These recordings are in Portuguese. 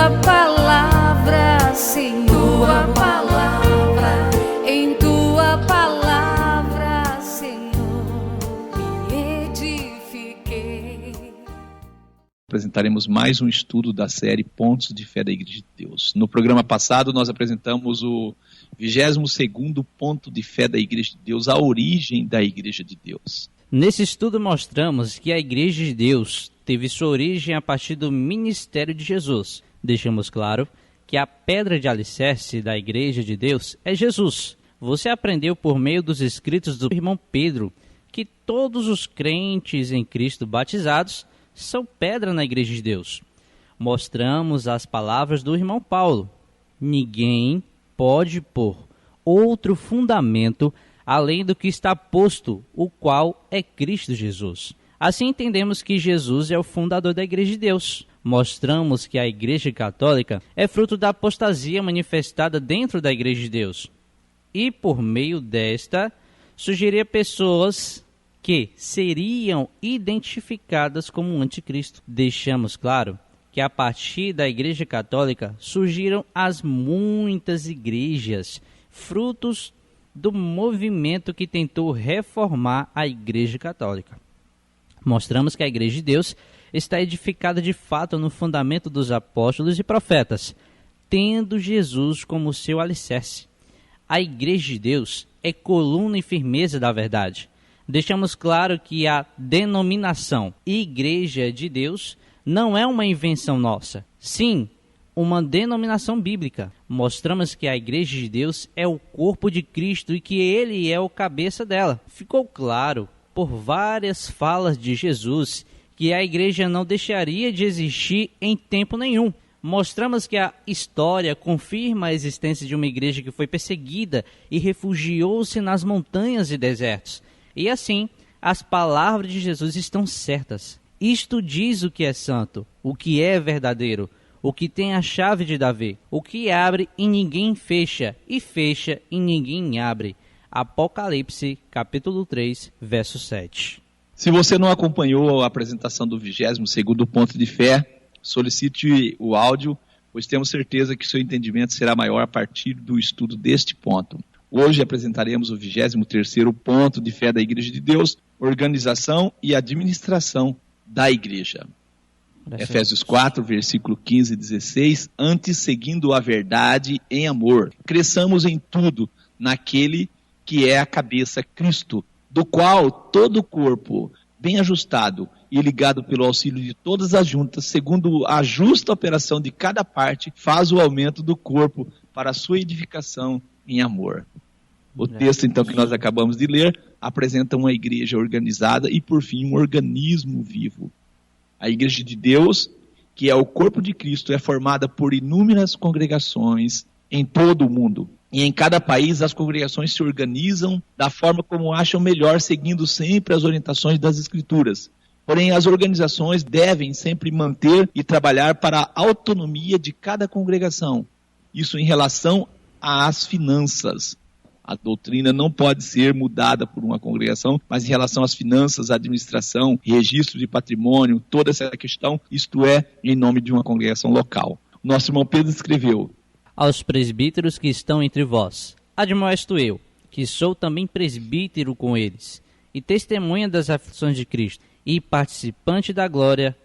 tua palavra, Senhor, tua palavra, em tua palavra, Senhor, me edifiquei. Apresentaremos mais um estudo da série Pontos de Fé da Igreja de Deus. No programa passado nós apresentamos o 22º ponto de fé da Igreja de Deus, a origem da Igreja de Deus. Nesse estudo mostramos que a Igreja de Deus teve sua origem a partir do ministério de Jesus. Deixamos claro que a pedra de alicerce da Igreja de Deus é Jesus. Você aprendeu por meio dos escritos do irmão Pedro que todos os crentes em Cristo batizados são pedra na Igreja de Deus. Mostramos as palavras do irmão Paulo: ninguém pode pôr outro fundamento além do que está posto, o qual é Cristo Jesus. Assim entendemos que Jesus é o fundador da Igreja de Deus. Mostramos que a Igreja Católica é fruto da apostasia manifestada dentro da Igreja de Deus. E por meio desta, surgiria pessoas que seriam identificadas como anticristo. Deixamos claro que a partir da Igreja Católica surgiram as muitas igrejas, frutos do movimento que tentou reformar a Igreja Católica. Mostramos que a Igreja de Deus está edificada de fato no fundamento dos apóstolos e profetas, tendo Jesus como seu alicerce. A Igreja de Deus é coluna e firmeza da verdade. Deixamos claro que a denominação Igreja de Deus não é uma invenção nossa. Sim, uma denominação bíblica. Mostramos que a Igreja de Deus é o corpo de Cristo e que Ele é o cabeça dela. Ficou claro por várias falas de Jesus que a Igreja não deixaria de existir em tempo nenhum. Mostramos que a história confirma a existência de uma igreja que foi perseguida e refugiou-se nas montanhas e desertos. E assim, as palavras de Jesus estão certas. Isto diz o que é santo, o que é verdadeiro, o que tem a chave de Davi, o que abre e ninguém fecha, e fecha e ninguém abre. Apocalipse, capítulo 3, verso 7. Se você não acompanhou a apresentação do 22º ponto de fé, solicite o áudio, pois temos certeza que seu entendimento será maior a partir do estudo deste ponto. Hoje apresentaremos o 23º ponto de fé da Igreja de Deus, organização e administração da Igreja. Efésios 4, versículo 15 e 16, antes seguindo a verdade em amor, cresçamos em tudo naquele que é a cabeça, Cristo, do qual todo o corpo, bem ajustado e ligado pelo auxílio de todas as juntas, segundo a justa operação de cada parte, faz o aumento do corpo para a sua edificação em amor. O texto, então, que nós acabamos de ler, apresenta uma igreja organizada e, por fim, um organismo vivo. A Igreja de Deus, que é o corpo de Cristo, é formada por inúmeras congregações em todo o mundo. E em cada país as congregações se organizam da forma como acham melhor, seguindo sempre as orientações das Escrituras. Porém, as organizações devem sempre manter e trabalhar para a autonomia de cada congregação. Isso em relação às finanças. A doutrina não pode ser mudada por uma congregação, mas em relação às finanças, administração, registro de patrimônio, toda essa questão, isto é, em nome de uma congregação local. O nosso irmão Pedro escreveu: aos presbíteros que estão entre vós, admoesto eu, que sou também presbítero com eles, e testemunha das aflições de Cristo, e participante da glória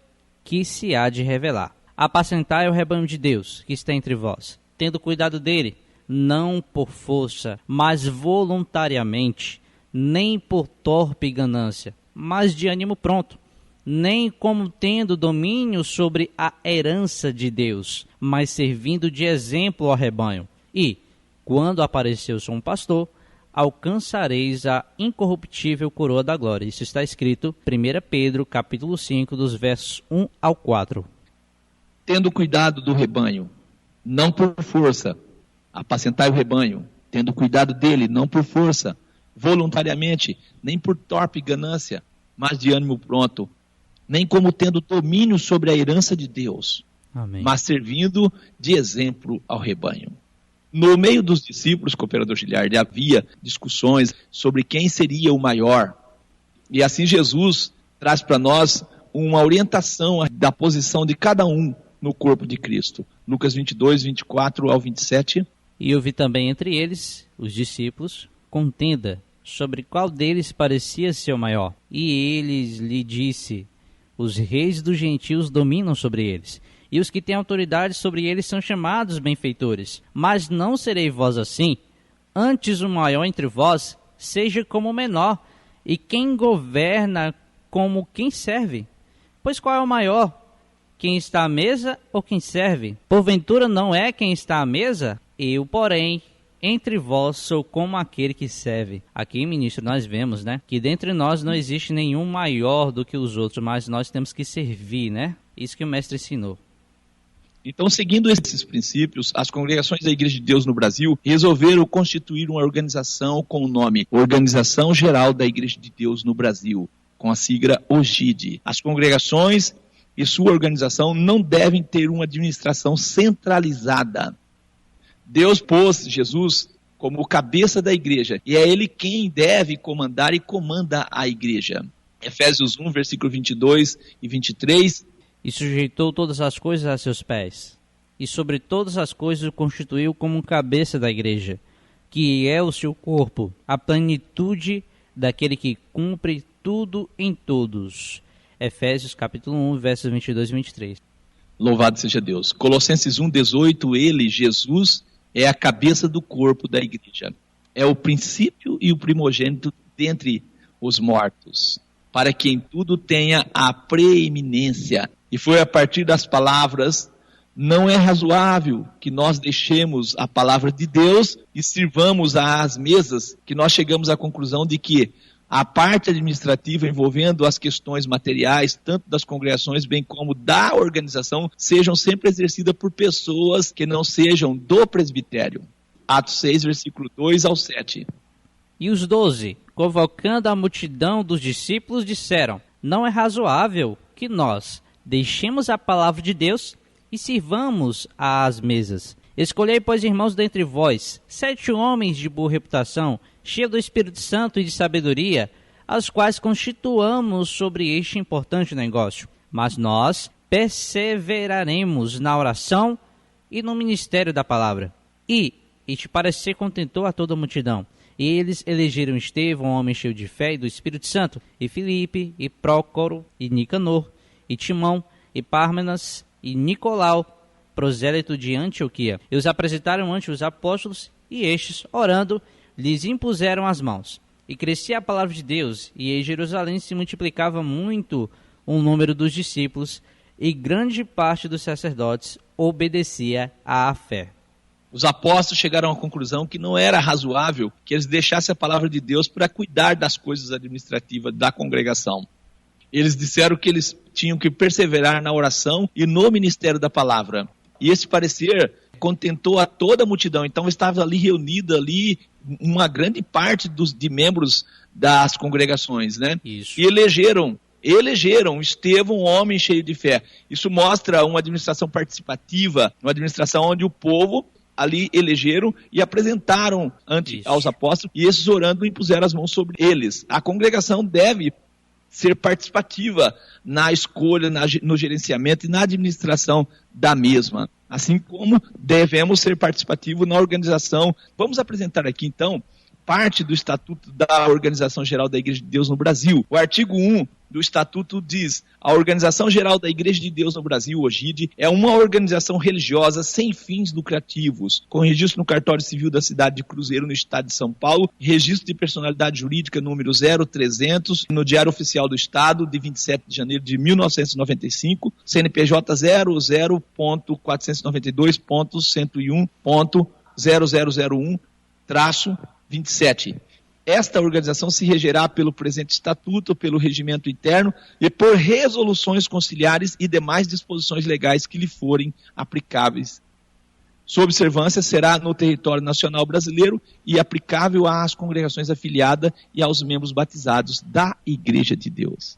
que se há de revelar. Apacentai o rebanho de Deus, que está entre vós, tendo cuidado dele, não por força, mas voluntariamente, nem por torpe ganância, mas de ânimo pronto, nem como tendo domínio sobre a herança de Deus, mas servindo de exemplo ao rebanho. E, quando aparecer o som pastor, alcançareis a incorruptível coroa da glória. Isso está escrito em 1 Pedro, capítulo 5, dos versos 1 ao 4. Tendo cuidado do rebanho, não por força, apacentai o rebanho, tendo cuidado dele, não por força, voluntariamente, nem por torpe ganância, mas de ânimo pronto, nem como tendo domínio sobre a herança de Deus, Amém. Mas servindo de exemplo ao rebanho. No meio dos discípulos, cooperador Giliardi, havia discussões sobre quem seria o maior. E assim Jesus traz para nós uma orientação da posição de cada um no corpo de Cristo. Lucas 22, 24 ao 27. E houve também entre eles, os discípulos, contenda sobre qual deles parecia ser o maior. E eles lhe disse: os reis dos gentios dominam sobre eles, e os que têm autoridade sobre eles são chamados benfeitores. Mas não serei vós assim, antes o maior entre vós seja como o menor, e quem governa como quem serve. Pois qual é o maior? Quem está à mesa ou quem serve? Porventura não é quem está à mesa? Eu, porém, entre vós sou como aquele que serve. Aqui, ministro, nós vemos, que dentre nós não existe nenhum maior do que os outros, mas nós temos que servir, Isso que o mestre ensinou. Então, seguindo esses princípios, as congregações da Igreja de Deus no Brasil resolveram constituir uma organização com o nome Organização Geral da Igreja de Deus no Brasil, com a sigla OGID. As congregações e sua organização não devem ter uma administração centralizada. Deus pôs Jesus como o cabeça da igreja, e é ele quem deve comandar e comanda a igreja. Efésios 1, versículo 22 e 23. E sujeitou todas as coisas a seus pés, e sobre todas as coisas o constituiu como cabeça da igreja, que é o seu corpo, a plenitude daquele que cumpre tudo em todos. Efésios capítulo 1, versos 22 e 23. Louvado seja Deus. Colossenses 1, 18, ele, Jesus, é a cabeça do corpo da igreja. É o princípio e o primogênito dentre os mortos, para que em tudo tenha a preeminência. E foi a partir das palavras: não é razoável que nós deixemos a palavra de Deus e sirvamos às mesas, que nós chegamos à conclusão de que a parte administrativa envolvendo as questões materiais, tanto das congregações bem como da organização, sejam sempre exercidas por pessoas que não sejam do presbitério. Atos 6, versículo 2 ao 7. E os 12, convocando a multidão dos discípulos, disseram: não é razoável que nós deixemos a palavra de Deus e sirvamos às mesas. Escolhei, pois, irmãos, dentre vós, 7 homens de boa reputação, cheios do Espírito Santo e de sabedoria, as quais constituamos sobre este importante negócio. Mas nós perseveraremos na oração e no ministério da palavra. E este parecer contentou a toda a multidão. E eles elegeram Estevão, um homem cheio de fé e do Espírito Santo, e Filipe, e Prócoro, e Nicanor, e Timão, e Pármenas, e Nicolau, prosélito de Antioquia. E os apresentaram ante os apóstolos, e estes, orando, lhes impuseram as mãos. E crescia a palavra de Deus, e em Jerusalém se multiplicava muito o número dos discípulos, e grande parte dos sacerdotes obedecia à fé. Os apóstolos chegaram à conclusão que não era razoável que eles deixassem a palavra de Deus para cuidar das coisas administrativas da congregação. Eles disseram que eles tinham que perseverar na oração e no ministério da palavra. E esse parecer contentou a toda a multidão. Então estava ali reunida uma grande parte de membros das congregações, Isso. E elegeram Estevão, um homem cheio de fé. Isso mostra uma administração participativa, uma administração onde o povo ali elegeram e apresentaram aos apóstolos, e esses orando impuseram as mãos sobre eles. A congregação deve ser participativa na escolha, no gerenciamento e na administração da mesma, assim como devemos ser participativos na organização. Vamos apresentar aqui então parte do Estatuto da Organização Geral da Igreja de Deus no Brasil. O artigo 1 do Estatuto diz: a Organização Geral da Igreja de Deus no Brasil, OGID, é uma organização religiosa sem fins lucrativos, com registro no cartório civil da cidade de Cruzeiro, no estado de São Paulo, registro de personalidade jurídica número 0300, no Diário Oficial do Estado, de 27 de janeiro de 1995, CNPJ 00.492.101.0001-27. Esta organização se regerá pelo presente estatuto, pelo regimento interno e por resoluções conciliares e demais disposições legais que lhe forem aplicáveis. Sua observância será no território nacional brasileiro e aplicável às congregações afiliadas e aos membros batizados da Igreja de Deus.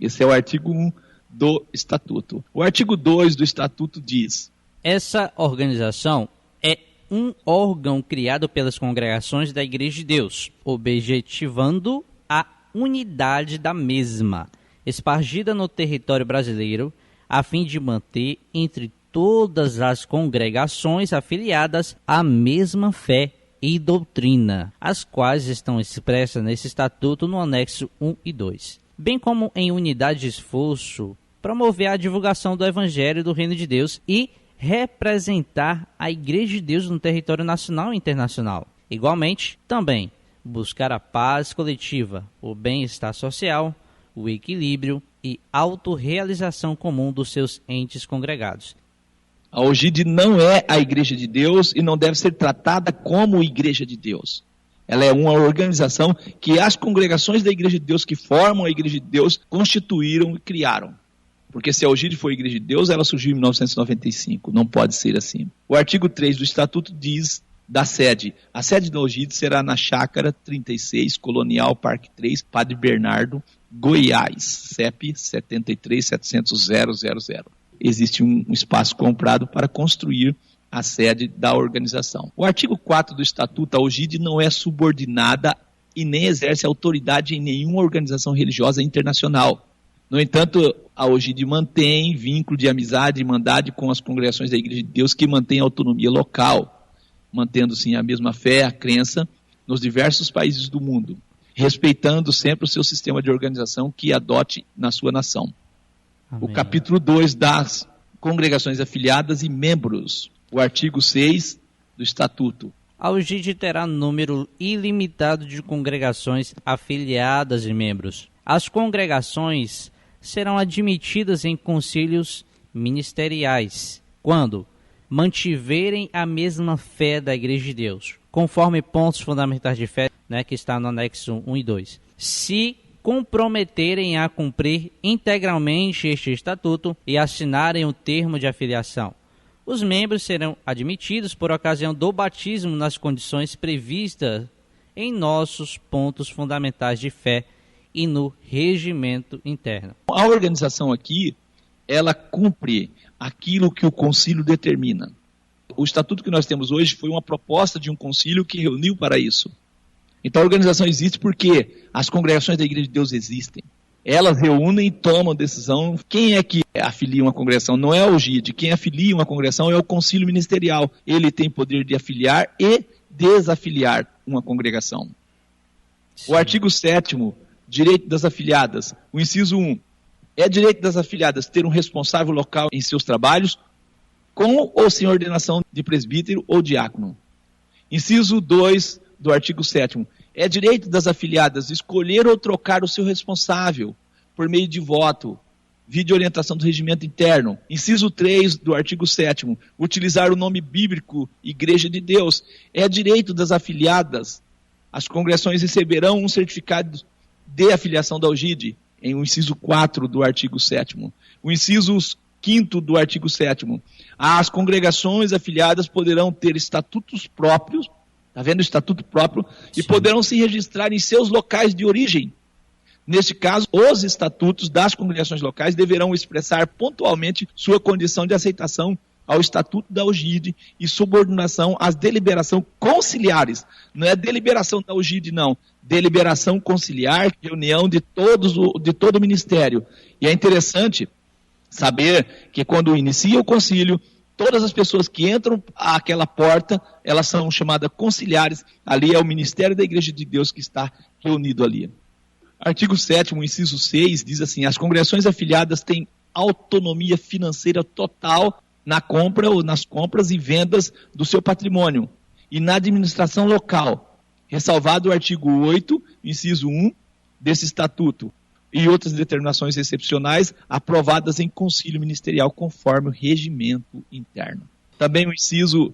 Esse é o artigo 1 do Estatuto. O artigo 2 do Estatuto diz: essa organização é um órgão criado pelas congregações da Igreja de Deus, objetivando a unidade da mesma, espargida no território brasileiro, a fim de manter entre todas as congregações afiliadas à mesma fé e doutrina, as quais estão expressas nesse estatuto no anexo 1 e 2, bem como em unidade de esforço, promover a divulgação do Evangelho do Reino de Deus e representar a Igreja de Deus no território nacional e internacional. Igualmente, também, buscar a paz coletiva, o bem-estar social, o equilíbrio e autorrealização comum dos seus entes congregados. A OGID não é a Igreja de Deus e não deve ser tratada como Igreja de Deus. Ela é uma organização que as congregações da Igreja de Deus que formam a Igreja de Deus constituíram e criaram. Porque se a OGID foi a Igreja de Deus, ela surgiu em 1995. Não pode ser assim. O artigo 3 do Estatuto diz da sede. A sede da OGID será na Chácara 36, Colonial Parque 3, Padre Bernardo, Goiás, CEP 73.700.000. Existe um espaço comprado para construir a sede da organização. O artigo 4 do Estatuto, a OGID não é subordinada e nem exerce autoridade em nenhuma organização religiosa internacional. No entanto, a OGID mantém vínculo de amizade e irmandade com as congregações da Igreja de Deus que mantêm autonomia local, mantendo sim a mesma fé, a crença, nos diversos países do mundo, respeitando sempre o seu sistema de organização que adote na sua nação. Amém. O capítulo 2 das congregações afiliadas e membros, o artigo 6 do Estatuto. A OGID terá número ilimitado de congregações afiliadas e membros. As congregações serão admitidas em concílios ministeriais, quando mantiverem a mesma fé da Igreja de Deus, conforme pontos fundamentais de fé, que está no anexo 1 e 2. Se comprometerem a cumprir integralmente este estatuto e assinarem o termo de afiliação. Os membros serão admitidos por ocasião do batismo nas condições previstas em nossos pontos fundamentais de fé e no regimento interno. A organização aqui, ela cumpre aquilo que o concílio determina. O estatuto que nós temos hoje foi uma proposta de um concílio que reuniu para isso. Então a organização existe porque as congregações da Igreja de Deus existem. Elas reúnem e tomam decisão. Quem é que afilia uma congregação? Não é a OGID. Quem afilia uma congregação é o concílio ministerial. Ele tem poder de afiliar e desafiliar uma congregação. Sim. O artigo 7º, direito das afiliadas. O inciso 1. É direito das afiliadas ter um responsável local em seus trabalhos, com ou sem ordenação de presbítero ou diácono. Inciso 2 do artigo 7º. É direito das afiliadas escolher ou trocar o seu responsável por meio de voto, vide orientação do regimento interno. Inciso 3 do artigo 7º. Utilizar o nome bíblico Igreja de Deus. É direito das afiliadas. As congregações receberão um certificado de afiliação da OGID, em o inciso 4 do artigo 7º. O inciso 5º do artigo 7º. As congregações afiliadas poderão ter estatutos próprios, está vendo? Estatuto próprio, sim, e poderão se registrar em seus locais de origem. Neste caso, os estatutos das congregações locais deverão expressar pontualmente sua condição de aceitação ao estatuto da OGID e subordinação às deliberações conciliares. Não é deliberação da OGID, não. Deliberação conciliar, reunião de todo o ministério. E é interessante saber que quando inicia o concílio, todas as pessoas que entram àquela porta, elas são chamadas conciliares. Ali é o ministério da Igreja de Deus que está reunido ali. Artigo 7º, inciso 6, diz assim: as congregações afiliadas têm autonomia financeira total na compra ou nas compras e vendas do seu patrimônio e na administração local, ressalvado o artigo 8, inciso 1 desse estatuto e outras determinações excepcionais aprovadas em concílio ministerial conforme o regimento interno. Também o inciso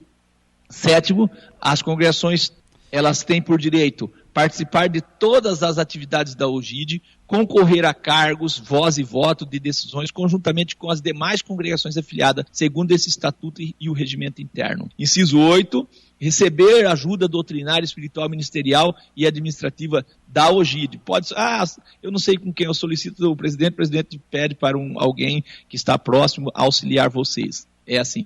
7º, as congregações elas têm por direito participar de todas as atividades da OGID, concorrer a cargos, voz e voto de decisões conjuntamente com as demais congregações afiliadas, segundo esse estatuto e o regimento interno. Inciso 8, receber ajuda doutrinária, espiritual, ministerial e administrativa da OGID. Pode, eu não sei com quem eu solicito o presidente pede para alguém que está próximo auxiliar vocês. É assim.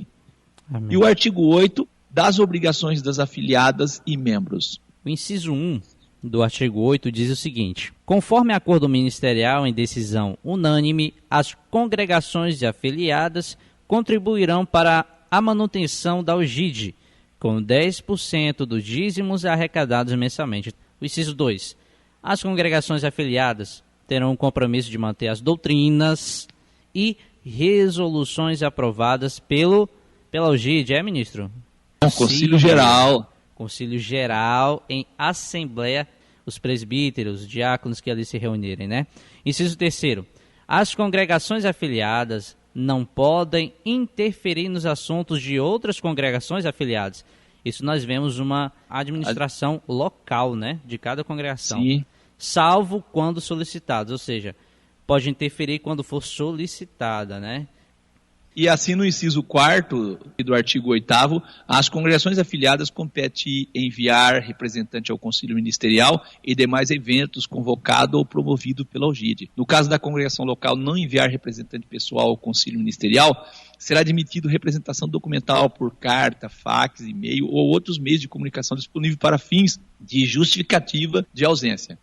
Amém. E o artigo 8, das obrigações das afiliadas e membros. O inciso 1 do artigo 8 diz o seguinte: conforme acordo ministerial em decisão unânime, as congregações de afiliadas contribuirão para a manutenção da UGID, com 10% dos dízimos arrecadados mensalmente. O inciso 2. As congregações afiliadas terão o compromisso de manter as doutrinas e resoluções aprovadas pela UGID, ministro? Concílio Geral. Concílio Geral em Assembleia, os presbíteros, os diáconos que ali se reunirem, né? Inciso 3. As congregações afiliadas não podem interferir nos assuntos de outras congregações afiliadas. Isso nós vemos uma administração local, né, de cada congregação. Sim. Salvo quando solicitados, ou seja, pode interferir quando for solicitada, né? E assim, no inciso 4º do artigo 8º, as congregações afiliadas compete enviar representante ao Conselho Ministerial e demais eventos convocado ou promovido pela UGID. No caso da congregação local não enviar representante pessoal ao Conselho Ministerial, será admitido representação documental por carta, fax, e-mail ou outros meios de comunicação disponível para fins de justificativa de ausência.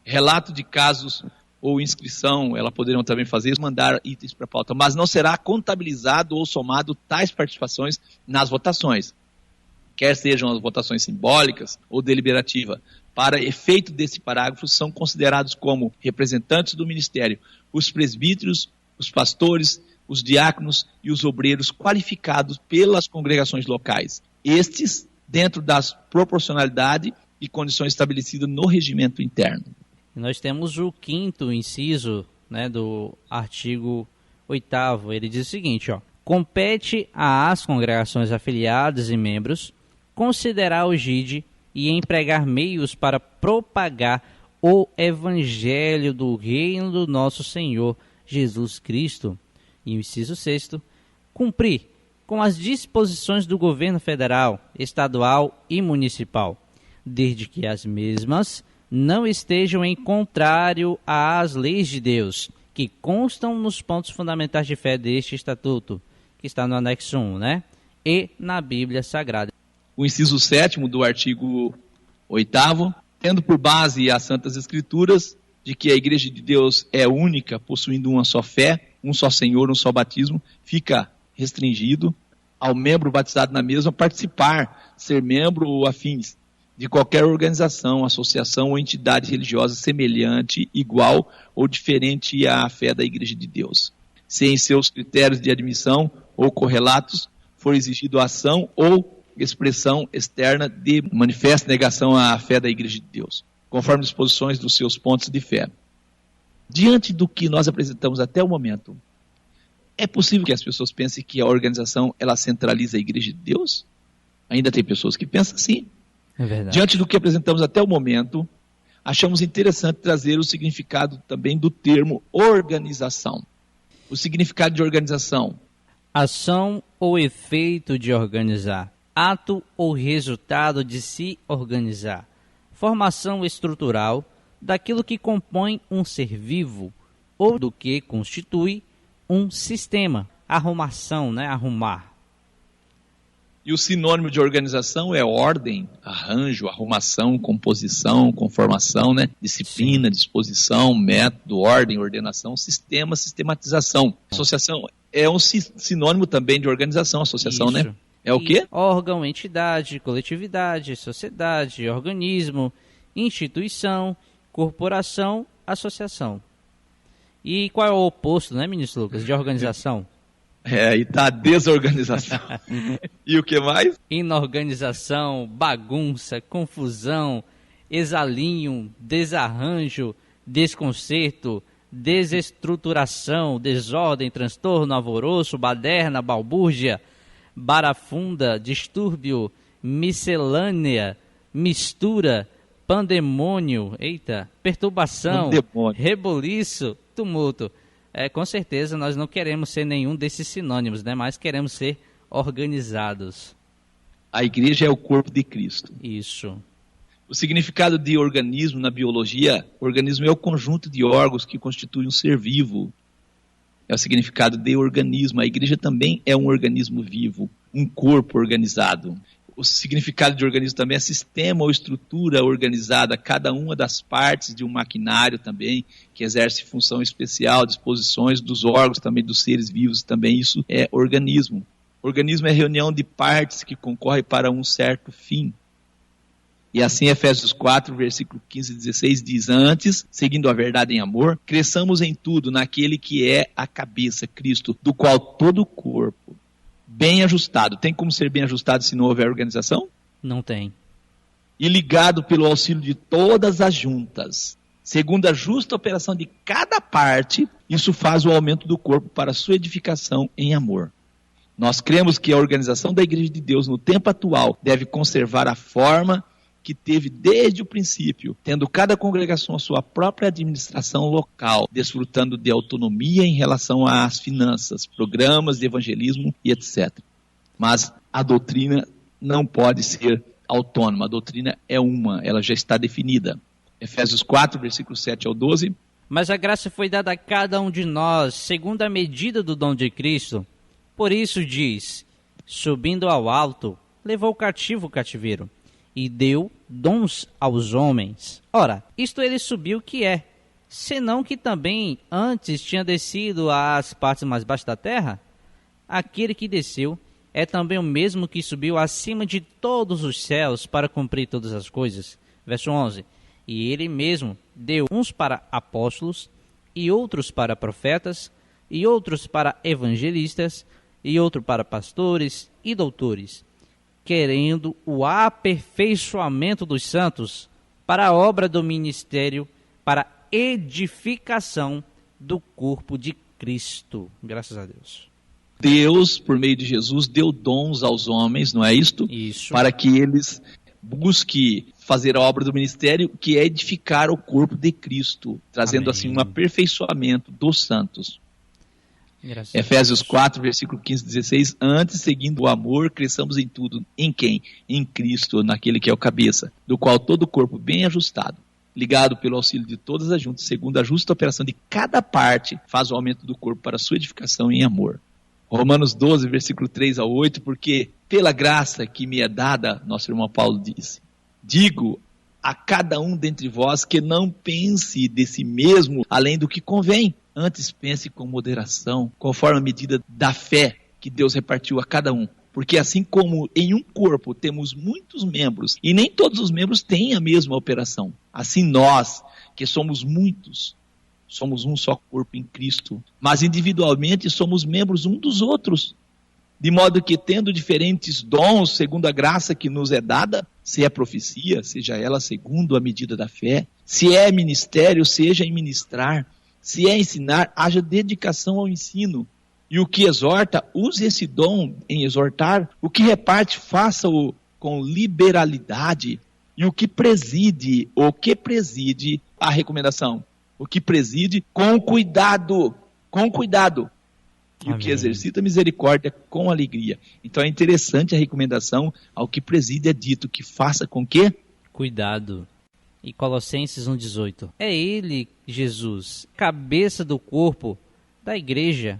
Relato de casos ou inscrição, elas poderão também fazer, mandar itens para a pauta, mas não será contabilizado ou somado tais participações nas votações, quer sejam as votações simbólicas ou deliberativa. Para efeito desse parágrafo, são considerados como representantes do ministério os presbíteros, os pastores, os diáconos e os obreiros qualificados pelas congregações locais. Estes, dentro das proporcionalidade e condições estabelecidas no regimento interno. Nós temos o 5º inciso, né, do artigo 8º. Ele diz o seguinte, compete às congregações afiliadas e membros considerar o GID e empregar meios para propagar o evangelho do reino do nosso Senhor Jesus Cristo. E o inciso 6º, cumprir com as disposições do governo federal, estadual e municipal, desde que as mesmas não estejam em contrário às leis de Deus, que constam nos pontos fundamentais de fé deste estatuto, que está no anexo 1, né? E na Bíblia Sagrada. O inciso 7º do artigo 8º, tendo por base as Santas Escrituras, de que a Igreja de Deus é única, possuindo uma só fé, um só Senhor, um só batismo, fica restringido ao membro batizado na mesma participar, ser membro ou afins de qualquer organização, associação ou entidade religiosa semelhante, igual ou diferente à fé da Igreja de Deus, se em seus critérios de admissão ou correlatos for exigido ação ou expressão externa de manifesta negação à fé da Igreja de Deus, conforme disposições dos seus pontos de fé. Diante do que nós apresentamos até o momento, é possível que as pessoas pensem que a organização ela centraliza a Igreja de Deus? Ainda tem pessoas que pensam assim. É verdade. Diante do que apresentamos até o momento, achamos interessante trazer o significado também do termo organização. O significado de organização: ação ou efeito de organizar, ato ou resultado de se organizar, formação estrutural daquilo que compõe um ser vivo ou do que constitui um sistema. Arrumação, né? Arrumar. E o sinônimo de organização é ordem, arranjo, arrumação, composição, conformação, né? Disciplina, disposição, método, ordem, ordenação, sistema, sistematização. Associação é um sinônimo também de organização, associação, Isso. né? É o quê? Órgão, entidade, coletividade, sociedade, organismo, instituição, corporação, associação. E qual é o oposto, né, ministro Lucas, de organização? E está desorganização. E o que mais? Inorganização, bagunça, confusão, exalinho, desarranjo, desconcerto, desestruturação, desordem, transtorno, alvoroço, baderna, balbúrdia, barafunda, distúrbio, miscelânea, mistura, pandemônio, perturbação, reboliço, tumulto. Com certeza nós não queremos ser nenhum desses sinônimos, né? Mas queremos ser organizados. A igreja é o corpo de Cristo. Isso. O significado de organismo na biologia: organismo é o conjunto de órgãos que constitui um ser vivo. É o significado de organismo. A igreja também é um organismo vivo, um corpo organizado. O significado de organismo também é sistema ou estrutura organizada, cada uma das partes de um maquinário também, que exerce função especial, disposições dos órgãos também, dos seres vivos também, isso é organismo. Organismo é reunião de partes que concorrem para um certo fim. E assim Efésios 4, versículo 15 e 16 diz: antes, seguindo a verdade em amor, cresçamos em tudo naquele que é a cabeça, Cristo, do qual todo o corpo, bem ajustado. Tem como ser bem ajustado se não houver organização? Não tem. E ligado pelo auxílio de todas as juntas, segundo a justa operação de cada parte, isso faz o aumento do corpo para a sua edificação em amor. Nós cremos que a organização da Igreja de Deus no tempo atual deve conservar a forma que teve desde o princípio, tendo cada congregação a sua própria administração local, desfrutando de autonomia em relação às finanças, programas de evangelismo e etc. Mas a doutrina não pode ser autônoma, a doutrina é uma, ela já está definida. Efésios 4, versículos 7 ao 12. Mas a graça foi dada a cada um de nós, segundo a medida do dom de Cristo. Por isso diz, subindo ao alto, levou cativo o cativeiro, e deu dons aos homens. Ora, isto ele subiu que é, senão que também antes tinha descido às partes mais baixas da terra? Aquele que desceu é também o mesmo que subiu acima de todos os céus para cumprir todas as coisas. Verso 11. E ele mesmo deu uns para apóstolos, e outros para profetas, e outros para evangelistas, e outro para pastores e doutores, querendo o aperfeiçoamento dos santos para a obra do ministério, para a edificação do corpo de Cristo. Graças a Deus. Deus, por meio de Jesus, deu dons aos homens, não é isto? Isso. Para que eles busquem fazer a obra do ministério, que é edificar o corpo de Cristo, trazendo assim um aperfeiçoamento dos santos. Graças Efésios 4, versículo 15 e 16, antes, seguindo o amor, cresçamos em tudo. Em quem? Em Cristo, naquele que é o cabeça, do qual todo o corpo bem ajustado, ligado pelo auxílio de todas as juntas, segundo a justa operação de cada parte, faz o aumento do corpo para a sua edificação em amor. Romanos 12, versículo 3 a 8, porque pela graça que me é dada, nosso irmão Paulo disse, digo a cada um dentre vós que não pense de si mesmo além do que convém, antes pense com moderação, conforme a medida da fé que Deus repartiu a cada um. Porque assim como em um corpo temos muitos membros, e nem todos os membros têm a mesma operação, assim nós, que somos muitos, somos um só corpo em Cristo, mas individualmente somos membros um dos outros, de modo que tendo diferentes dons, segundo a graça que nos é dada, se é profecia, seja ela segundo a medida da fé, se é ministério, seja em ministrar, se é ensinar, haja dedicação ao ensino. E o que exorta, use esse dom em exortar. O que reparte, faça-o com liberalidade. E o que preside a recomendação? O que preside, com cuidado. Com cuidado. E Amém. O que exercita misericórdia, com alegria. Então é interessante a recomendação. Ao que preside é dito que faça com que? Cuidado. E Colossenses 1,18. É ele, Jesus, cabeça do corpo da igreja.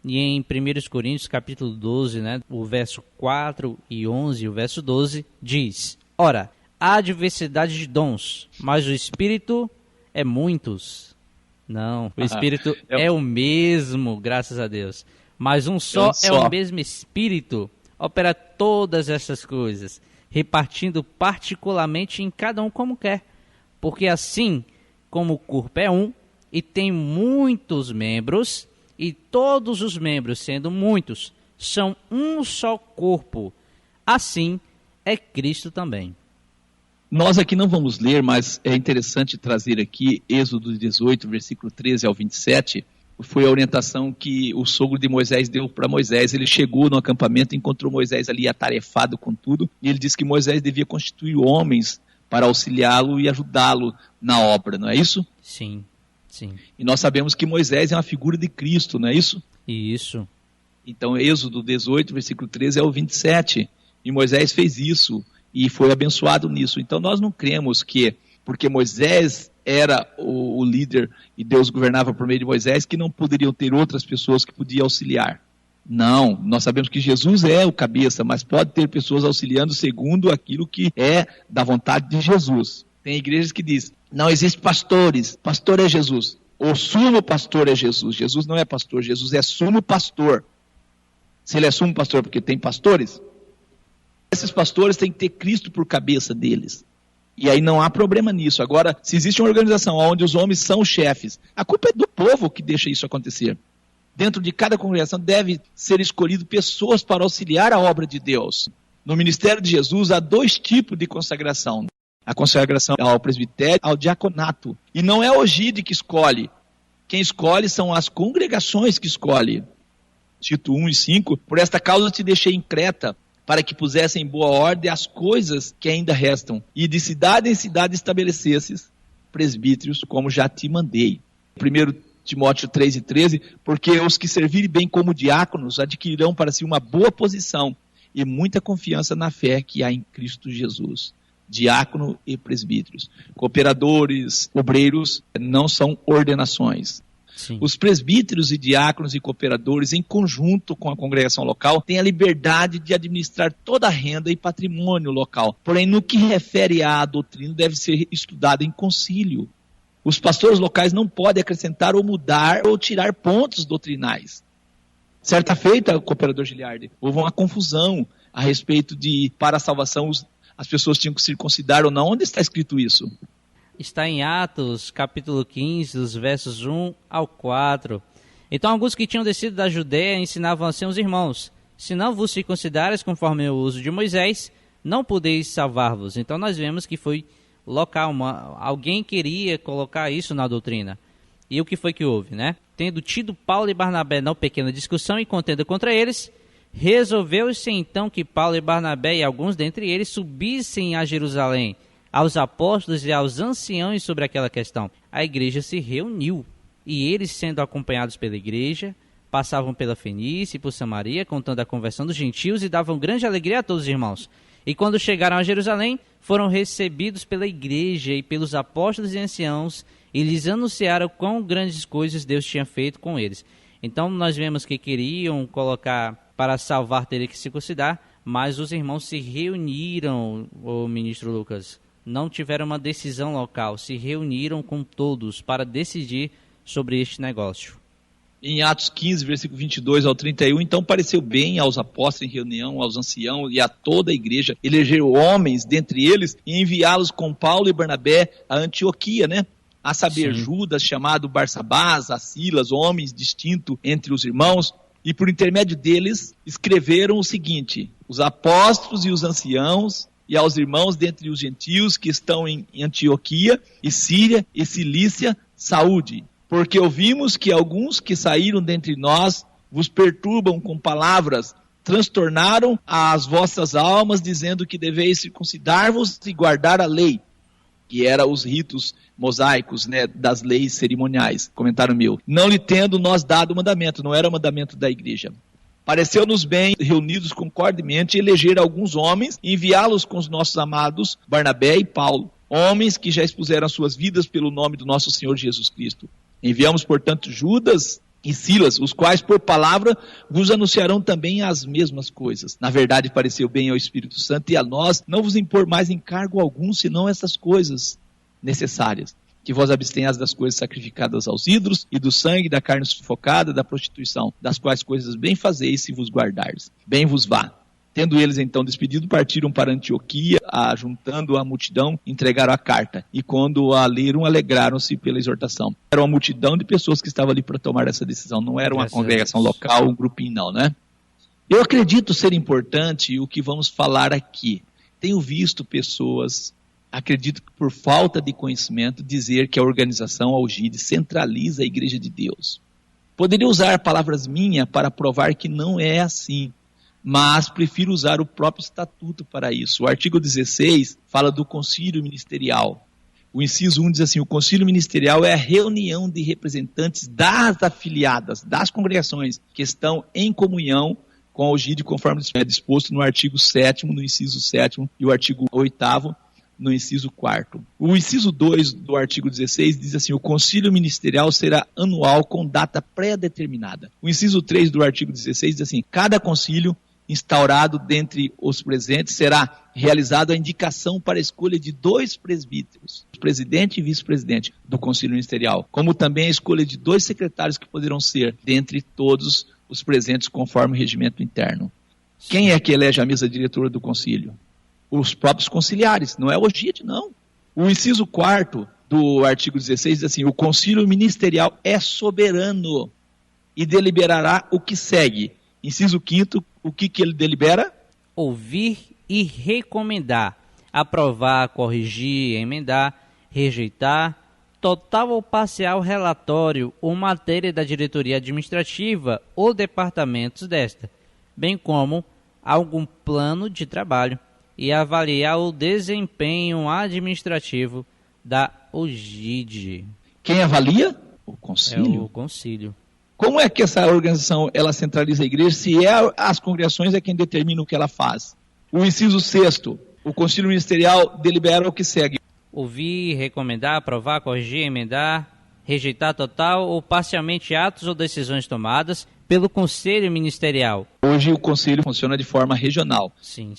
E em 1 Coríntios capítulo 12, o verso 4 e 11, o verso 12, diz: ora, há diversidade de dons, mas o Espírito é muitos. Não, o Espírito é o mesmo, graças a Deus. Mas um só é o mesmo Espírito, opera todas essas coisas, repartindo particularmente em cada um como quer. Porque assim como o corpo é um, e tem muitos membros, e todos os membros, sendo muitos, são um só corpo, assim é Cristo também. Nós aqui não vamos ler, mas é interessante trazer aqui Êxodo 18, versículo 13 ao 27, foi a orientação que o sogro de Moisés deu para Moisés. Ele chegou no acampamento, encontrou Moisés ali atarefado com tudo, e ele disse que Moisés devia constituir homens para auxiliá-lo e ajudá-lo na obra, não é isso? Sim, sim. E nós sabemos que Moisés é uma figura de Cristo, não é isso? Isso. Então, Êxodo 18, versículo 13 ao 27, e Moisés fez isso, e foi abençoado nisso. Então, nós não cremos que, porque Moisés era o líder, e Deus governava por meio de Moisés, que não poderiam ter outras pessoas que podiam auxiliar. Não, nós sabemos que Jesus é o cabeça, mas pode ter pessoas auxiliando segundo aquilo que é da vontade de Jesus. Tem igrejas que dizem, não existe pastores, pastor é Jesus. O sumo pastor é Jesus. Jesus não é pastor, Jesus é sumo pastor. Se ele é sumo pastor porque tem pastores, esses pastores têm que ter Cristo por cabeça deles. E aí não há problema nisso. Agora, se existe uma organização onde os homens são chefes, a culpa é do povo que deixa isso acontecer. Dentro de cada congregação deve ser escolhido pessoas para auxiliar a obra de Deus. No ministério de Jesus há 2 tipos de consagração. A consagração ao presbitério, ao diaconato. E não é o OGIDE que escolhe. Quem escolhe são as congregações que escolhem. Tito 1:5, por esta causa te deixei em Creta, para que pusessem em boa ordem as coisas que ainda restam, e de cidade em cidade estabelecesses presbíteros, como já te mandei. 1 Timóteo 3:13, porque os que servirem bem como diáconos adquirirão para si uma boa posição e muita confiança na fé que há em Cristo Jesus. Diácono e presbíteros. Cooperadores, obreiros, não são ordenações. Sim. Os presbíteros e diáconos e cooperadores, em conjunto com a congregação local, têm a liberdade de administrar toda a renda e patrimônio local. Porém, no que refere à doutrina, deve ser estudado em concílio. Os pastores locais não podem acrescentar ou mudar ou tirar pontos doutrinais. Certa feita, cooperador Giliardi, houve uma confusão a respeito de, para a salvação, as pessoas tinham que circuncidar ou não. Onde está escrito isso? Está em Atos, capítulo 15, dos versos 1 ao 4. Então alguns que tinham descido da Judeia ensinavam assim aos irmãos: se não vos circuncidares conforme o uso de Moisés, não podeis salvar-vos. Então nós vemos que foi local, alguém queria colocar isso na doutrina. E o que foi que houve, né? Tendo tido Paulo e Barnabé na pequena discussão e contenda contra eles, resolveu-se então que Paulo e Barnabé e alguns dentre eles subissem a Jerusalém, aos apóstolos e aos anciãos sobre aquela questão. A igreja se reuniu, e eles, sendo acompanhados pela igreja, passavam pela Fenícia e por Samaria, contando a conversão dos gentios, e davam grande alegria a todos os irmãos. E quando chegaram a Jerusalém, foram recebidos pela igreja e pelos apóstolos e anciãos, e lhes anunciaram quão grandes coisas Deus tinha feito com eles. Então nós vemos que queriam colocar, para salvar teria que circuncidar, mas os irmãos se reuniram, o ministro Lucas, não tiveram uma decisão local, se reuniram com todos para decidir sobre este negócio. Em Atos 15, versículo 22 ao 31, então pareceu bem aos apóstolos em reunião, aos anciãos e a toda a igreja, eleger homens dentre eles e enviá-los com Paulo e Barnabé a Antioquia, né? A saber, Sim. Judas, chamado Barsabás, a Silas, homens distintos entre os irmãos, e por intermédio deles escreveram o seguinte: os apóstolos e os anciãos, e aos irmãos dentre os gentios que estão em Antioquia, e Síria, e Cilícia, saúde. Porque ouvimos que alguns que saíram dentre nós vos perturbam com palavras, transtornaram as vossas almas, dizendo que deveis circuncidar-vos e guardar a lei, que era os ritos mosaicos, né, das leis cerimoniais. Comentário meu. Não lhe tendo nós dado o mandamento, não era o mandamento da igreja. Pareceu-nos bem, reunidos concordemente, eleger alguns homens e enviá-los com os nossos amados Barnabé e Paulo, homens que já expuseram as suas vidas pelo nome do nosso Senhor Jesus Cristo. Enviamos, portanto, Judas e Silas, os quais, por palavra, vos anunciarão também as mesmas coisas. Na verdade, pareceu bem ao Espírito Santo e a nós não vos impor mais encargo algum, senão essas coisas necessárias. Que vós abstenhas das coisas sacrificadas aos ídolos, e do sangue, da carne sufocada, da prostituição, das quais coisas bem fazeis se vos guardardes. Bem vos vá. Tendo eles então despedido, partiram para Antioquia, juntando a multidão, entregaram a carta. E quando a leram, alegraram-se pela exortação. Era uma multidão de pessoas que estavam ali para tomar essa decisão. Não era uma congregação local, um grupinho não, né? Eu acredito ser importante o que vamos falar aqui. Tenho visto pessoas, acredito que por falta de conhecimento, dizer que a organização Algide centraliza a Igreja de Deus. Poderia usar palavras minhas para provar que não é assim, mas prefiro usar o próprio estatuto para isso. O artigo 16 fala do concílio ministerial. O inciso 1 diz assim: o concílio ministerial é a reunião de representantes das afiliadas, das congregações, que estão em comunhão com a Algide, conforme é disposto no artigo 7º, no inciso 7º, e o artigo 8º, no inciso 4º. O inciso 2 do artigo 16 diz assim: o concílio ministerial será anual com data pré-determinada. O inciso 3 do artigo 16 diz assim: cada concílio instaurado dentre os presentes será realizado a indicação para a escolha de 2 presbíteros, presidente e vice-presidente do concílio ministerial, como também a escolha de 2 secretários que poderão ser dentre todos os presentes conforme o regimento interno. Quem é que elege a mesa diretora do concílio? Os próprios conciliares, não é o OGID, não. O inciso 4º do artigo 16 diz assim: o concílio ministerial é soberano e deliberará o que segue. Inciso 5º, o que ele delibera? Ouvir e recomendar, aprovar, corrigir, emendar, rejeitar, total ou parcial relatório ou matéria da diretoria administrativa ou departamentos desta, bem como algum plano de trabalho, e avaliar o desempenho administrativo da OGID. Quem avalia? O concílio. É o concílio. Como é que essa organização ela centraliza a igreja se as congregações é quem determina o que ela faz? O inciso 6º, o concílio ministerial delibera o que segue. Ouvir, recomendar, aprovar, corrigir, emendar, rejeitar total ou parcialmente atos ou decisões tomadas pelo conselho ministerial. Hoje o conselho funciona de forma regional. Sim.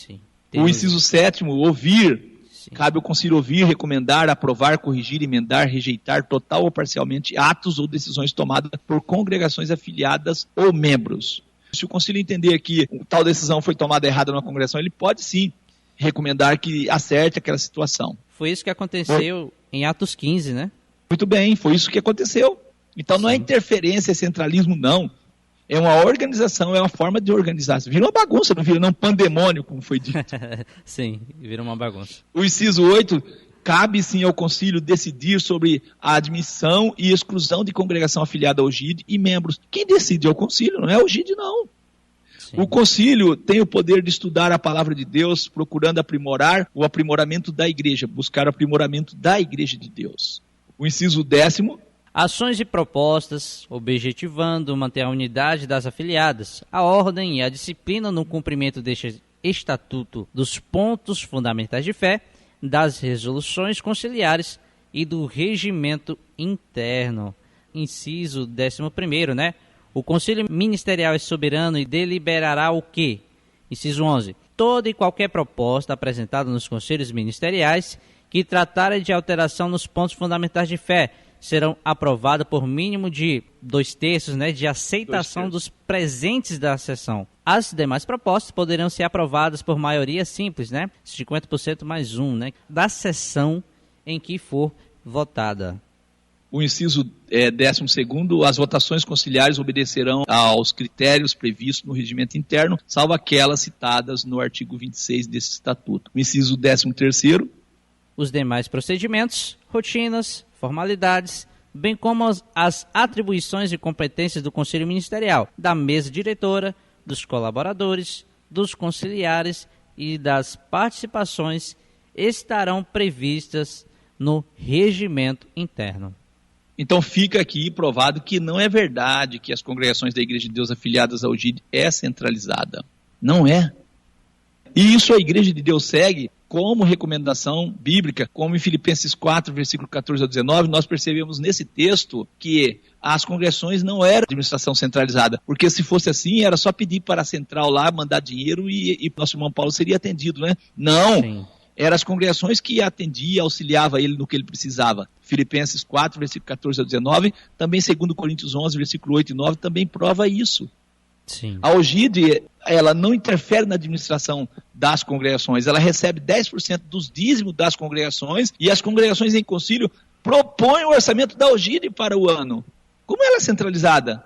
O inciso 7º, ouvir. Sim. Cabe ao concílio ouvir, recomendar, aprovar, corrigir, emendar, rejeitar total ou parcialmente atos ou decisões tomadas por congregações afiliadas ou membros. Se o concílio entender que tal decisão foi tomada errada numa congregação, ele pode sim recomendar que acerte aquela situação. Foi isso que aconteceu em Atos 15, né? Muito bem, foi isso que aconteceu. Então não é interferência, é centralismo, não. É uma organização, é uma forma de organizar. Vira uma bagunça, não vira um pandemônio, como foi dito. Sim, vira uma bagunça. O inciso 8, cabe sim ao concílio decidir sobre a admissão e exclusão de congregação afiliada ao OGID e membros. Quem decide é o concílio, não é o OGID, não. Sim. O concílio tem o poder de estudar a palavra de Deus, procurando aprimorar o aprimoramento da igreja, buscar o aprimoramento da igreja de Deus. O inciso 10º, ações e propostas, objetivando manter a unidade das afiliadas, a ordem e a disciplina no cumprimento deste estatuto, dos pontos fundamentais de fé, das resoluções conciliares e do regimento interno. Inciso 11º, né? O Conselho Ministerial é soberano e deliberará o quê? Inciso 11. Toda e qualquer proposta apresentada nos conselhos ministeriais que tratarem de alteração nos pontos fundamentais de fé serão aprovadas por mínimo de 2/3, né, de aceitação dos presentes da sessão. As demais propostas poderão ser aprovadas por maioria simples, né, 50% mais 1, né, da sessão em que for votada. O inciso 12º, as votações conciliares obedecerão aos critérios previstos no regimento interno, salvo aquelas citadas no artigo 26 desse estatuto. O inciso 13º, os demais procedimentos, rotinas, formalidades, bem como as atribuições e competências do Conselho Ministerial, da mesa diretora, dos colaboradores, dos conciliares e das participações estarão previstas no regimento interno. Então fica aqui provado que não é verdade que as congregações da Igreja de Deus afiliadas ao OGID é centralizada. Não é. E isso a Igreja de Deus segue como recomendação bíblica, como em Filipenses 4, versículo 14 ao 19, nós percebemos nesse texto que as congregações não eram administração centralizada, porque se fosse assim, era só pedir para a central lá, mandar dinheiro e nosso irmão Paulo seria atendido, né? Não, sim. Eram as congregações que atendia, auxiliava ele no que ele precisava. Filipenses 4, versículo 14 ao 19, também 2 Coríntios 11, versículo 8 e 9, também prova isso. Sim. A OGID, ela não interfere na administração das congregações, ela recebe 10% dos dízimos das congregações e as congregações em concílio propõem o orçamento da OGID para o ano. Como ela é centralizada?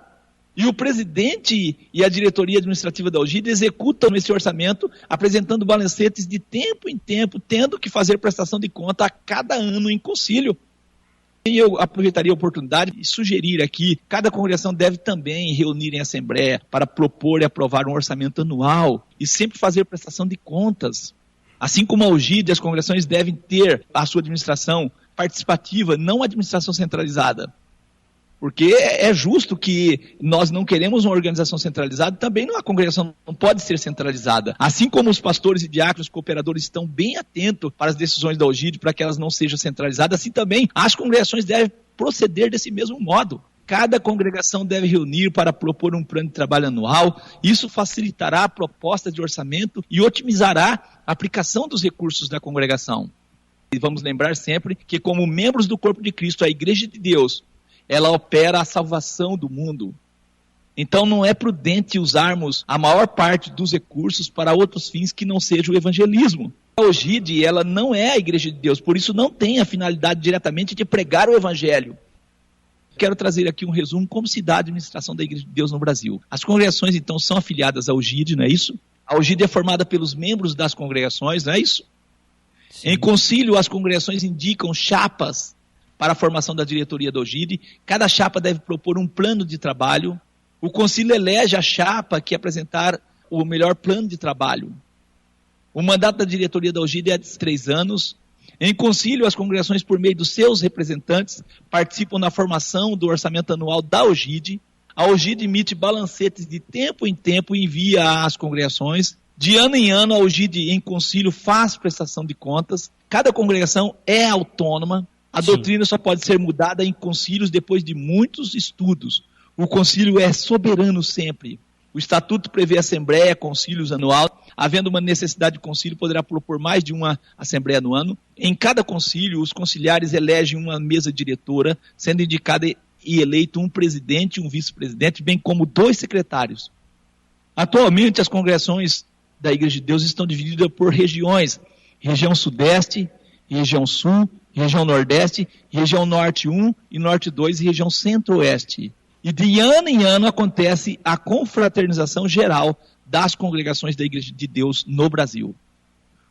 E o presidente e a diretoria administrativa da OGID executam esse orçamento, apresentando balancetes de tempo em tempo, tendo que fazer prestação de conta a cada ano em concílio. E eu aproveitaria a oportunidade de sugerir aqui, cada congregação deve também reunir em assembleia para propor e aprovar um orçamento anual e sempre fazer prestação de contas. Assim como a OGID, as congregações devem ter a sua administração participativa, não administração centralizada. Porque é justo que nós não queremos uma organização centralizada, também a congregação não pode ser centralizada. Assim como os pastores e diáconos, cooperadores estão bem atentos para as decisões da OGID, para que elas não sejam centralizadas, assim também as congregações devem proceder desse mesmo modo. Cada congregação deve reunir para propor um plano de trabalho anual. Isso facilitará a proposta de orçamento e otimizará a aplicação dos recursos da congregação. E vamos lembrar sempre que, como membros do corpo de Cristo, a Igreja de Deus, ela opera a salvação do mundo. Então não é prudente usarmos a maior parte dos recursos para outros fins que não seja o evangelismo. A OGID, ela não é a Igreja de Deus, por isso não tem a finalidade diretamente de pregar o evangelho. Quero trazer aqui um resumo como se dá a administração da Igreja de Deus no Brasil. As congregações, então, são afiliadas à OGID, não é isso? A OGID é formada pelos membros das congregações, não é isso? Sim. Em concílio, as congregações indicam chapas para a formação da diretoria da OGID. Cada chapa deve propor um plano de trabalho. O concílio elege a chapa que apresentar o melhor plano de trabalho. O mandato da diretoria da OGID é de 3 anos. Em concílio, as congregações, por meio dos seus representantes, participam na formação do orçamento anual da OGID. A OGID emite balancetes de tempo em tempo e envia às congregações. De ano em ano, a OGID, em concílio, faz prestação de contas. Cada congregação é autônoma. A doutrina só pode ser mudada em concílios depois de muitos estudos. O concílio é soberano sempre. O estatuto prevê assembleia, concílios anual. Havendo uma necessidade de concílio, poderá propor mais de uma assembleia no ano. Em cada concílio, os conciliares elegem uma mesa diretora, sendo indicado e eleito um presidente e um vice-presidente, bem como 2 secretários. Atualmente, as congregações da Igreja de Deus estão divididas por regiões. Região Sudeste, Região Sul, Região Nordeste, Região Norte 1 e Norte 2 e Região Centro-Oeste. E de ano em ano acontece a confraternização geral das congregações da Igreja de Deus no Brasil.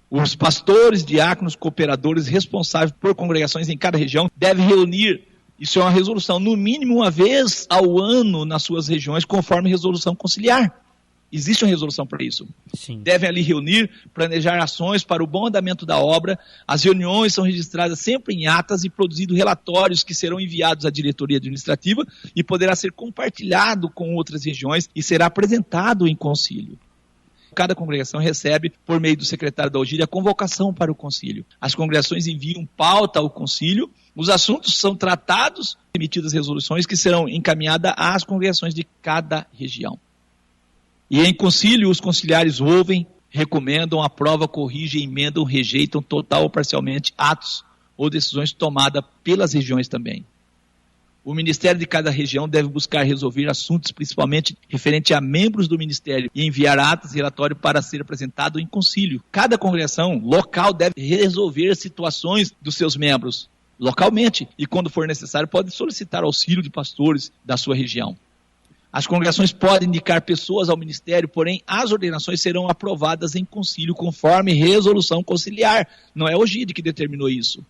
Os pastores, diáconos, cooperadores responsáveis por congregações em cada região devem reunir, isso é uma resolução, no mínimo uma vez ao ano nas suas regiões, conforme resolução conciliar. Existe uma resolução para isso. Sim. Devem ali reunir, planejar ações para o bom andamento da obra. As reuniões são registradas sempre em atas e produzidos relatórios que serão enviados à diretoria administrativa e poderá ser compartilhado com outras regiões e será apresentado em concílio. Cada congregação recebe, por meio do secretário da OGID, a convocação para o concílio. As congregações enviam pauta ao concílio, os assuntos são tratados, emitidas resoluções que serão encaminhadas às congregações de cada região. E em concílio, os conciliares ouvem, recomendam, aprovam, corrigem, emendam, rejeitam total ou parcialmente atos ou decisões tomadas pelas regiões também. O ministério de cada região deve buscar resolver assuntos principalmente referente a membros do ministério e enviar atos e relatório para ser apresentado em concílio. Cada congregação local deve resolver situações dos seus membros localmente e, quando for necessário, pode solicitar auxílio de pastores da sua região. As congregações podem indicar pessoas ao ministério, porém as ordenações serão aprovadas em concílio conforme resolução conciliar. Não é a OGID que determinou isso.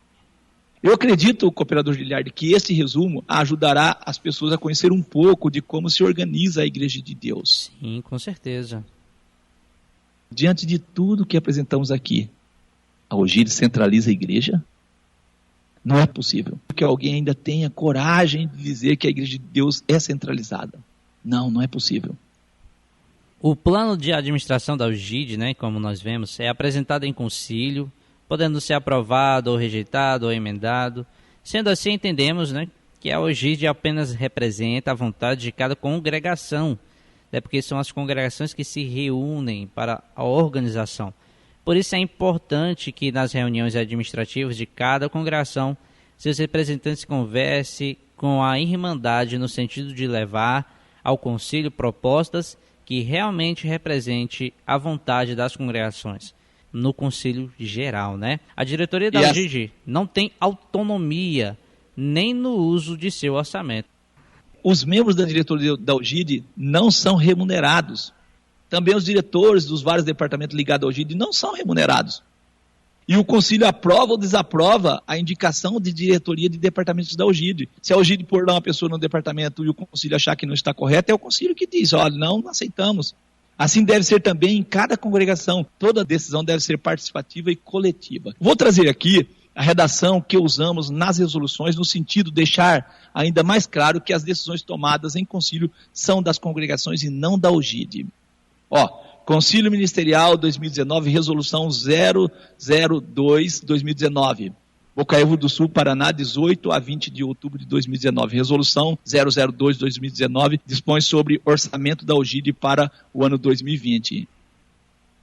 Eu acredito, cooperador Giliardi, que esse resumo ajudará as pessoas a conhecer um pouco de como se organiza a Igreja de Deus. Sim, com certeza. Diante de tudo que apresentamos aqui, a OGID centraliza a Igreja? Não é possível que alguém ainda tenha coragem de dizer que a Igreja de Deus é centralizada. Não é possível. O plano de administração da OGID, como nós vemos, é apresentado em concílio, podendo ser aprovado ou rejeitado ou emendado. Sendo assim, entendemos que a OGID apenas representa a vontade de cada congregação, porque são as congregações que se reúnem para a organização. Por isso é importante que nas reuniões administrativas de cada congregação, seus representantes conversem com a irmandade no sentido de levar ao concílio propostas que realmente represente a vontade das congregações no concílio geral, A diretoria da OGID não tem autonomia nem no uso de seu orçamento. Os membros da diretoria da OGID não são remunerados. Também os diretores dos vários departamentos ligados à OGID não são remunerados. E o concílio aprova ou desaprova a indicação de diretoria de departamentos da OGID. Se a OGID pôr lá uma pessoa no departamento e o concílio achar que não está correto, é o concílio que diz, olha, não aceitamos. Assim deve ser também em cada congregação. Toda decisão deve ser participativa e coletiva. Vou trazer aqui a redação que usamos nas resoluções, no sentido de deixar ainda mais claro que as decisões tomadas em concílio são das congregações e não da OGID. Concílio Ministerial 2019, resolução 002-2019. Bocaívo do Sul, Paraná, 18 a 20 de outubro de 2019. Resolução 002-2019 dispõe sobre orçamento da OGID para o ano 2020.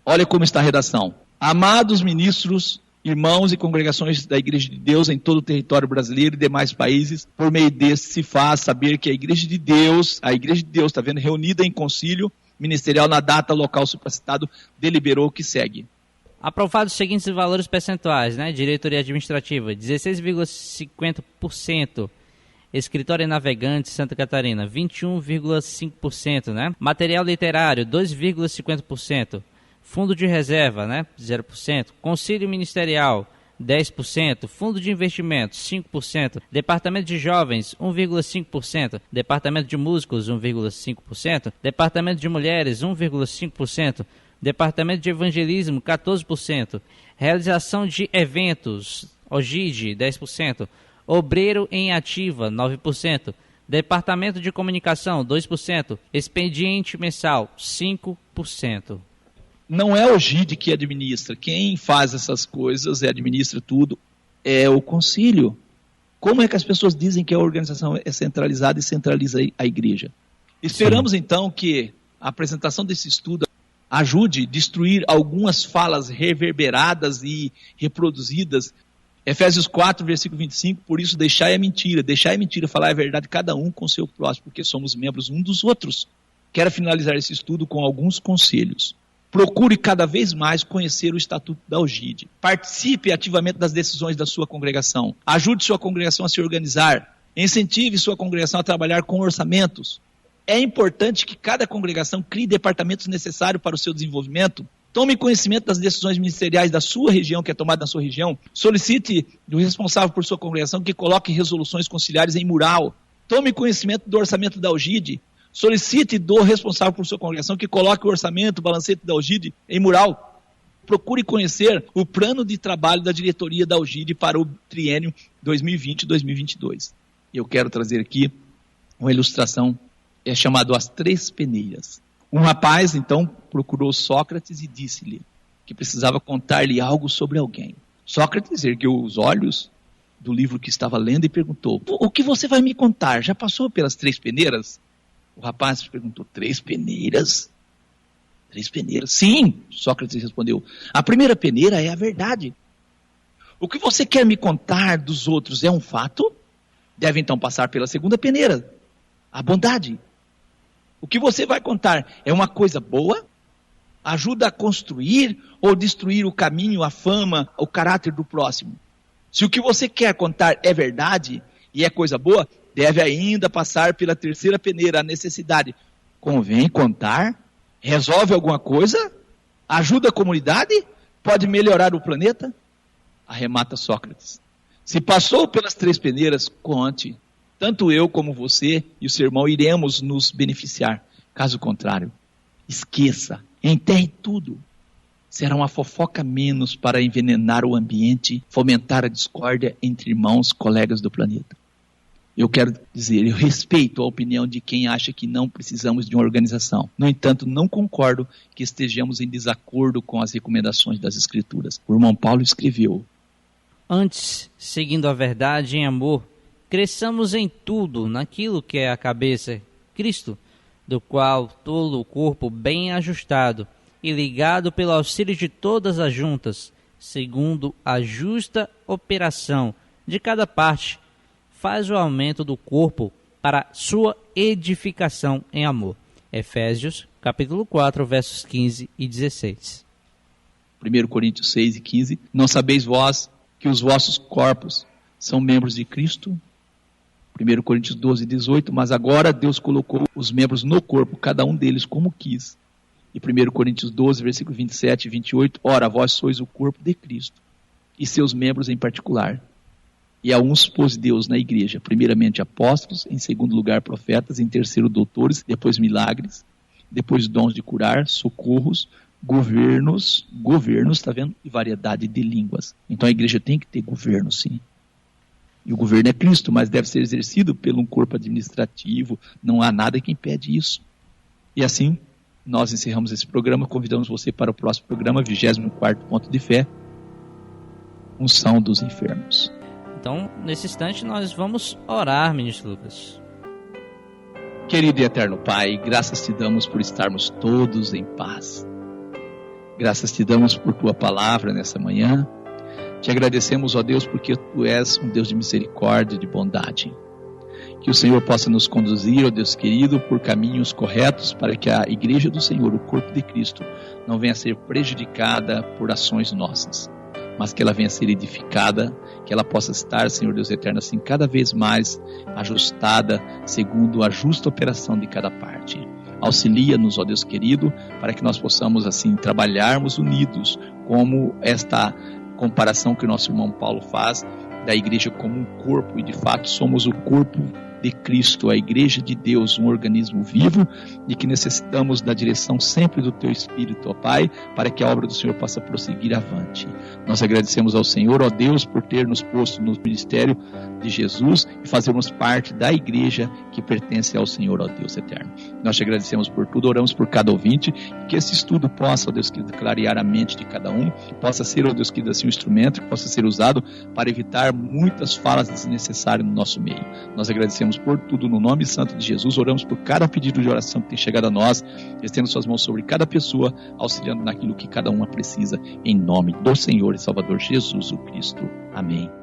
Olha como está a redação. Amados ministros, irmãos e congregações da Igreja de Deus em todo o território brasileiro e demais países, por meio deste se faz saber que a Igreja de Deus, está vendo, reunida em concílio ministerial na data local supracitado, deliberou o que segue. Aprovados os seguintes valores percentuais, né? Diretoria administrativa, 16,50%. Escritório e Navegantes, Santa Catarina, 21,5%, né? Material literário, 2,50%. Fundo de reserva, né? 0%. Conselho Ministerial, 10%. Fundo de Investimentos, 5%. Departamento de Jovens, 1,5%. Departamento de Músicos, 1,5%. Departamento de Mulheres, 1,5%. Departamento de Evangelismo, 14%. Realização de eventos, OGID, 10%. Obreiro em ativa, 9%. Departamento de Comunicação, 2%. Expediente mensal, 5%. Não é o OGID que administra. Quem faz essas coisas, administra tudo, é o concílio. Como é que as pessoas dizem que a organização é centralizada e centraliza a igreja? Esperamos, então, que a apresentação desse estudo ajude a destruir algumas falas reverberadas e reproduzidas. Efésios 4, versículo 25, por isso deixai a mentira. Deixai a mentira, falar a verdade cada um com o seu próximo, porque somos membros um dos outros. Quero finalizar esse estudo com alguns conselhos. Procure cada vez mais conhecer o Estatuto da OGID. Participe ativamente das decisões da sua congregação. Ajude sua congregação a se organizar. Incentive sua congregação a trabalhar com orçamentos. É importante que cada congregação crie departamentos necessários para o seu desenvolvimento. Tome conhecimento das decisões ministeriais da sua região, que é tomada na sua região. Solicite do responsável por sua congregação que coloque resoluções conciliares em mural. Tome conhecimento do orçamento da OGID. Solicite do responsável por sua congregação que coloque o orçamento, o balancete da OGID em mural. Procure conhecer o plano de trabalho da diretoria da OGID para o triênio 2020-2022. Eu quero trazer aqui uma ilustração, chamado As Três Peneiras. Um rapaz, então, procurou Sócrates e disse-lhe que precisava contar-lhe algo sobre alguém. Sócrates ergueu os olhos do livro que estava lendo e perguntou: o que você vai me contar? Já passou pelas três peneiras? O rapaz perguntou: três peneiras? Três peneiras? Sim, Sócrates respondeu. A primeira peneira é a verdade. O que você quer me contar dos outros é um fato? Deve então passar pela segunda peneira, a bondade. O que você vai contar é uma coisa boa? Ajuda a construir ou destruir o caminho, a fama, o caráter do próximo? Se o que você quer contar é verdade e é coisa boa, deve ainda passar pela terceira peneira, a necessidade. Convém contar? Resolve alguma coisa? Ajuda a comunidade? Pode melhorar o planeta? Arremata Sócrates. Se passou pelas três peneiras, conte. Tanto eu como você e o seu irmão iremos nos beneficiar. Caso contrário, esqueça, enterre tudo. Será uma fofoca menos para envenenar o ambiente, fomentar a discórdia entre irmãos, colegas do planeta. Eu quero dizer, eu respeito a opinião de quem acha que não precisamos de uma organização. No entanto, não concordo que estejamos em desacordo com as recomendações das Escrituras. O irmão Paulo escreveu: antes, seguindo a verdade em amor, cresçamos em tudo naquilo que é a cabeça, Cristo, do qual todo o corpo bem ajustado e ligado pelo auxílio de todas as juntas, segundo a justa operação de cada parte, faz o aumento do corpo para sua edificação em amor. Efésios, capítulo 4, versos 15 e 16. 1 Coríntios 6 e 15. Não sabeis vós que os vossos corpos são membros de Cristo? 1 Coríntios 12 e 18. Mas agora Deus colocou os membros no corpo, cada um deles como quis. E 1 Coríntios 12, versículo 27 e 28. Ora, vós sois o corpo de Cristo, e seus membros em particular. E a uns pôs Deus na igreja, primeiramente apóstolos, em segundo lugar profetas, em terceiro doutores, depois milagres, depois dons de curar, socorros, governos, está vendo? E variedade de línguas. Então a igreja tem que ter governo, sim. E o governo é Cristo, mas deve ser exercido por um corpo administrativo. Não há nada que impede isso. E assim, nós encerramos esse programa. Convidamos você para o próximo programa, 24º Ponto de Fé, Unção dos Enfermos. Então, nesse instante, nós vamos orar, ministro Lucas. Querido e eterno Pai, graças te damos por estarmos todos em paz. Graças te damos por tua palavra nessa manhã. Te agradecemos, ó Deus, porque tu és um Deus de misericórdia e de bondade. Que o Senhor possa nos conduzir, ó Deus querido, por caminhos corretos para que a igreja do Senhor, o corpo de Cristo, não venha a ser prejudicada por ações nossas, mas que ela venha a ser edificada, que ela possa estar, Senhor Deus eterno, assim, cada vez mais ajustada, segundo a justa operação de cada parte. Auxilia-nos, ó Deus querido, para que nós possamos, assim, trabalharmos unidos, como esta comparação que o nosso irmão Paulo faz da igreja como um corpo, e de fato somos o corpo de Cristo, a igreja de Deus, um organismo vivo, e que necessitamos da direção sempre do Teu Espírito, ó Pai, para que a obra do Senhor possa prosseguir avante. Nós agradecemos ao Senhor, ó Deus, por ter nos posto no ministério de Jesus e fazermos parte da igreja que pertence ao Senhor, ó Deus eterno. Nós te agradecemos por tudo, oramos por cada ouvinte, que esse estudo possa, ó Deus querido, clarear a mente de cada um, que possa ser, ó Deus querido, assim, um instrumento que possa ser usado para evitar muitas falas desnecessárias no nosso meio. Nós agradecemos por tudo no nome santo de Jesus, oramos por cada pedido de oração que tem chegado a nós, estendo suas mãos sobre cada pessoa, auxiliando naquilo que cada uma precisa, em nome do Senhor e Salvador Jesus o Cristo. Amém.